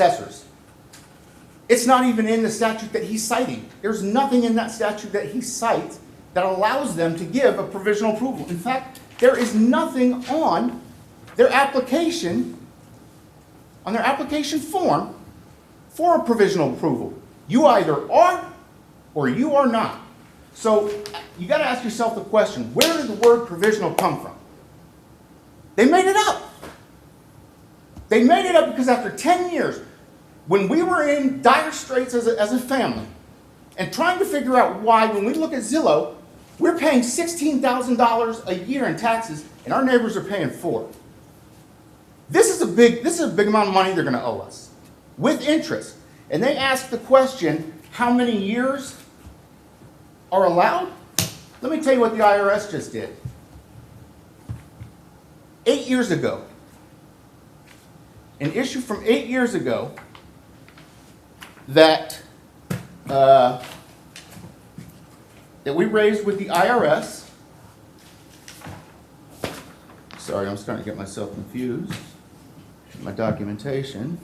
assessors. It's not even in the statute that he's citing. There's nothing in that statute that he cites that allows them to give a provisional approval. In fact, there is nothing on their application form for a provisional approval. You either are or you are not. So you got to ask yourself the question, where did the word provisional come from? They made it up. They made it up because after 10 years, when we were in dire straits as a family and trying to figure out why, when we look at Zillow, we're paying $16,000 a year in taxes and our neighbors are paying $4,000. This is a big amount of money they're going to owe us with interest. And they asked the question, how many years are allowed? Let me tell you what the IRS just did. 8 years ago, an issue from 8 years ago that we raised with the IRS. Sorry, I'm starting to get myself confused. My documentation.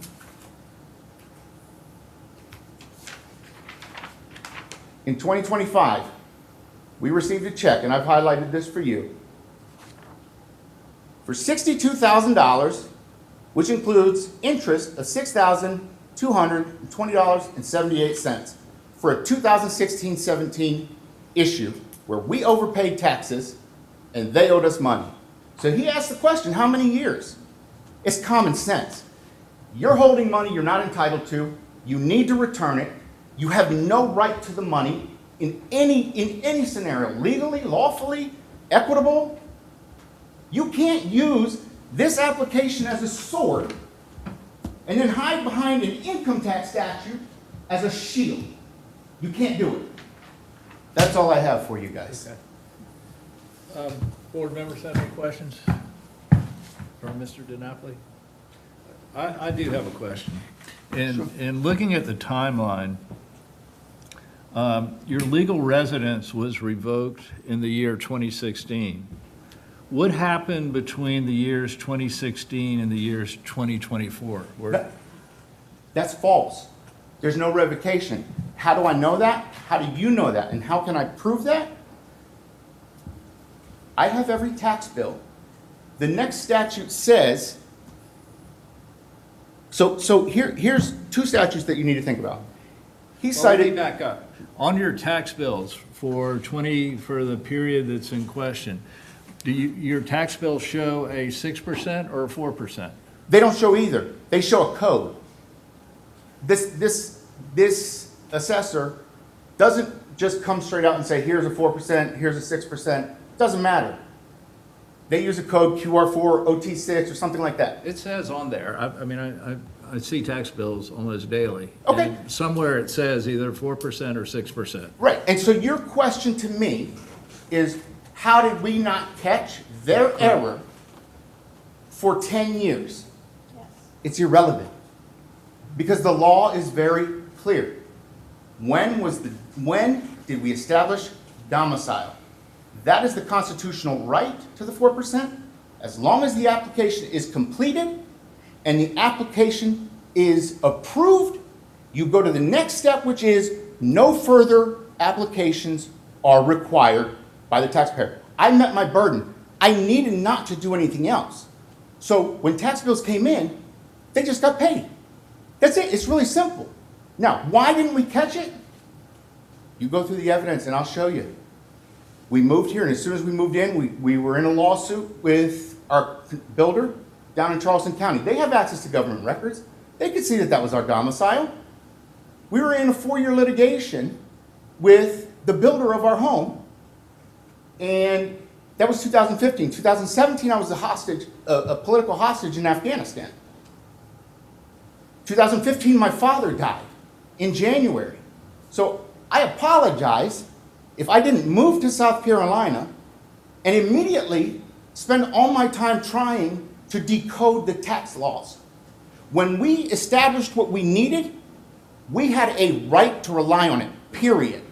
In 2025, we received a check, and I've highlighted this for you, for $62,000, which includes interest of $6,220.78 for a 2016-17 issue where we overpaid taxes and they owed us money. So he asked the question, how many years? It's common sense. You're holding money you're not entitled to. You need to return it. You have no right to the money in any scenario, legally, lawfully, equitable. You can't use this application as a sword and then hide behind an income tax statute as a shield. You can't do it. That's all I have for you guys. Okay. Board members have any questions for Mr. DeNapoli? I do have a question. In looking at the timeline, your legal residence was revoked in the year 2016. What happened between the years 2016 and the years 2024? That's false. There's no revocation. How do I know that? How do you know that? And how can I prove that? I have every tax bill. The next statute says, here's two statutes that you need to think about. He cited. Let me back up. On your tax bills for the period that's in question, do your tax bills show a 6% or a 4%? They don't show either. They show a code. This assessor doesn't just come straight out and say, here's a 4%, here's a 6%. Doesn't matter. They use a code QR4, OT6, or something like that. It says on there, I see tax bills almost daily. Okay. And somewhere it says either 4% or 6%. Right, and so your question to me is, how did we not catch their error for 10 years? Yes. It's irrelevant, because the law is very clear. When did we establish domicile? That is the constitutional right to the 4%. As long as the application is completed and the application is approved, you go to the next step, which is no further applications are required by the taxpayer. I met my burden. I needed not to do anything else. So when tax bills came in, they just got paid. That's it. It's really simple. Now, why didn't we catch it? You go through the evidence and I'll show you. We moved here, and as soon as we moved in, we were in a lawsuit with our builder down in Charleston County. They have access to government records. They could see that that was our domicile. We were in a 4-year litigation with the builder of our home, and that was 2015. 2017, I was a political hostage in Afghanistan. 2015, my father died in January. So I apologize if I didn't move to South Carolina and immediately spend all my time trying to decode the tax laws. When we established what we needed, we had a right to rely on it, period.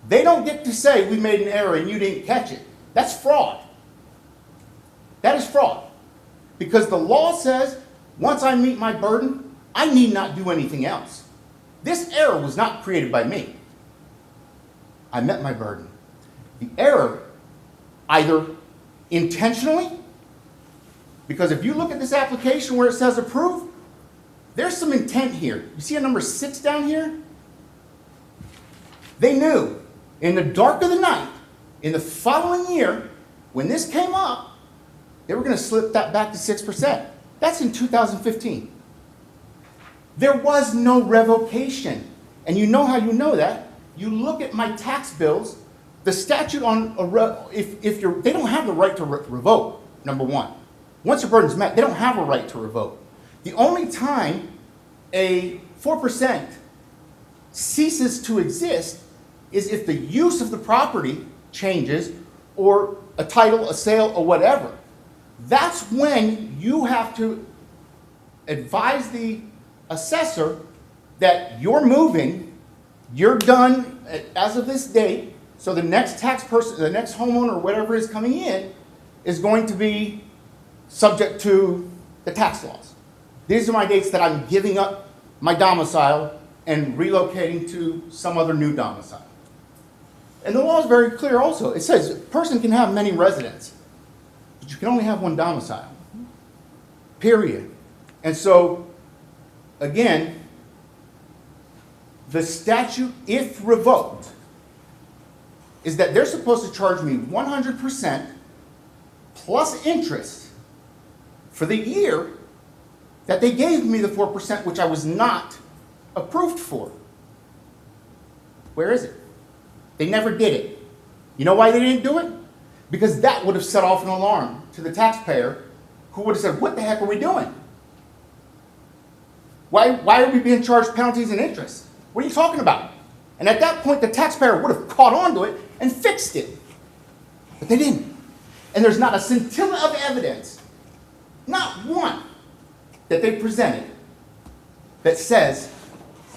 They don't get to say we made an error and you didn't catch it. That's fraud. That is fraud. Because the law says once I meet my burden, I need not do anything else. This error was not created by me. I met my burden. The error, either intentionally, because if you look at this application where it says approve, there's some intent here. You see a number 6 down here? They knew in the dark of the night, in the following year, when this came up, they were going to slip that back to 6%. That's in 2015. There was no revocation. And you know how you know that? You look at my tax bills, the statute on, they don't have the right to revoke, number one. Once your burden's met, they don't have a right to revoke. The only time a 4% ceases to exist is if the use of the property changes or a title, a sale, or whatever. That's when you have to advise the assessor that you're moving, you're done as of this date, so the next tax person, the next homeowner, or whatever is coming in, is going to be subject to the tax laws. These are my dates that I'm giving up my domicile and relocating to some other new domicile. And the law is very clear also. It says a person can have many residents, but you can only have one domicile. Period. And so, again, the statute, if revoked, is that they're supposed to charge me 100% plus interest for the year that they gave me the 4%, which I was not approved for. Where is it? They never did it. You know why they didn't do it? Because that would have set off an alarm to the taxpayer who would have said, what the heck are we doing? Why are we being charged penalties and interest? What are you talking about? And at that point, the taxpayer would have caught on to it and fixed it. But they didn't. And there's not a scintilla of evidence, not one, that they presented that says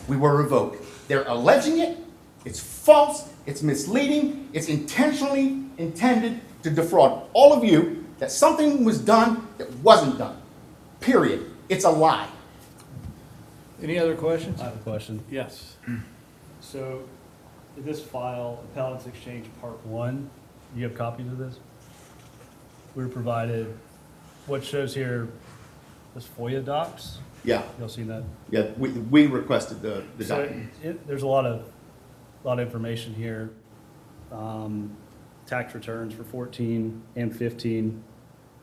we were revoked. They're alleging it. It's false. It's misleading. It's intentionally intended to defraud all of you that something was done that wasn't done. Period. It's a lie. Any other questions? I have a question. Yes. So, in this file, Appellants Exchange Part 1, you have copies of this? We were provided, what shows here, this FOIA docs? Yeah. Y'all seen that? Yeah. We requested the So, document. there's a lot of information here. Tax returns for 14 and 15.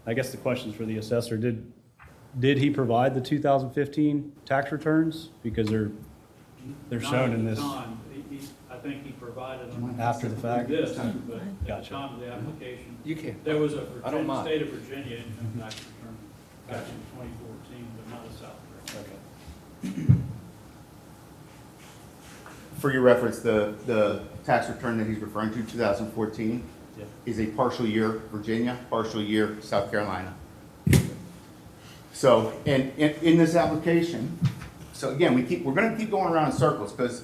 I guess the question's for the assessor. Did he provide the 2015 tax returns? Because they're shown in this. I think he provided them After the fact? this, but at the Gotcha. time of the application, You can. there was a I don't mind. state of Virginia income tax return back in 2014, but not a South Carolina. Okay. For your reference, the tax return that he's referring to, 2014, Yeah. is a partial year Virginia, partial year South Carolina. So, and in this application, so again, we're going to keep going around in circles because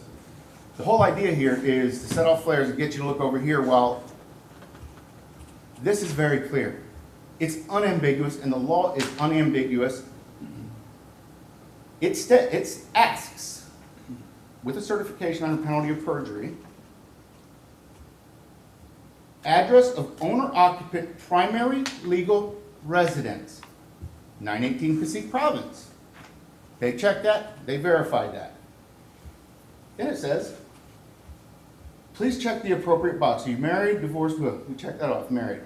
the whole idea here is to set off flares and get you to look over here while this is very clear. It's unambiguous and the law is unambiguous. It asks, with a certification under penalty of perjury, address of owner-occupant primary legal residence, 918 Pacific Province. They checked that, they verified that. Then it says, please check the appropriate box. Are you married, divorced, will? We check that off, married.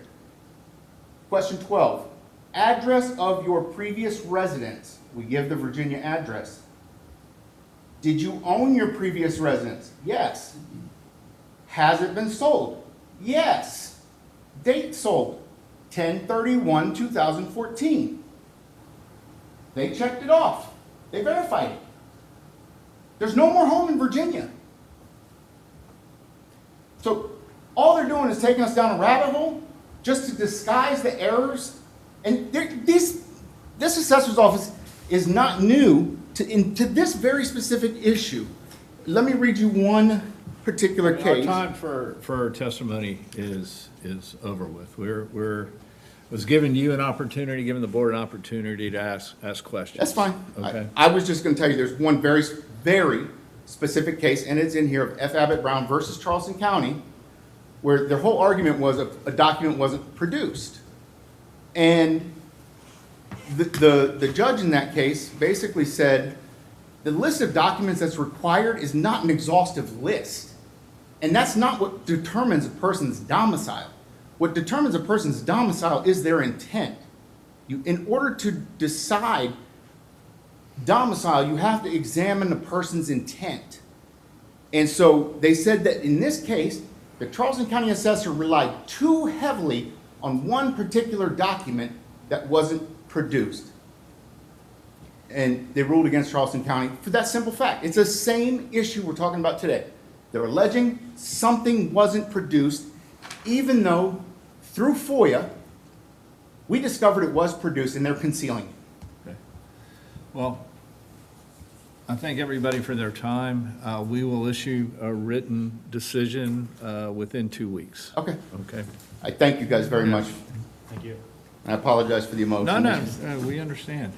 Question 12, address of your previous residence. We give the Virginia address. Did you own your previous residence? Yes. Has it been sold? Yes. Date sold, 10/31/2014. They checked it off. They verified it. There's no more home in Virginia. So all they're doing is taking us down a rabbit hole just to disguise the errors. And this assessor's office is not new to this very specific issue. Let me read you one particular Our case. time for testimony is over with. was giving you an opportunity, giving the board an opportunity to ask questions. That's fine. Okay. I was just gonna tell you, there's one very, very specific case, and it's in here, of F. Abbott Brown versus Charleston County, where their whole argument was a document wasn't produced. And the judge in that case basically said, the list of documents that's required is not an exhaustive list. And that's not what determines a person's domicile. What determines a person's domicile is their intent. In order to decide domicile, you have to examine the person's intent. And so they said that in this case, the Charleston County assessor relied too heavily on one particular document that wasn't produced. And they ruled against Charleston County for that simple fact. It's the same issue we're talking about today. They're alleging something wasn't produced, even though through FOIA, we discovered it was produced and they're concealing it. Okay. Well, I thank everybody for their time. We will issue a written decision within 2 weeks. Okay. Okay? I thank you guys very much. Thank you. I apologize for the emotion. No, we understand.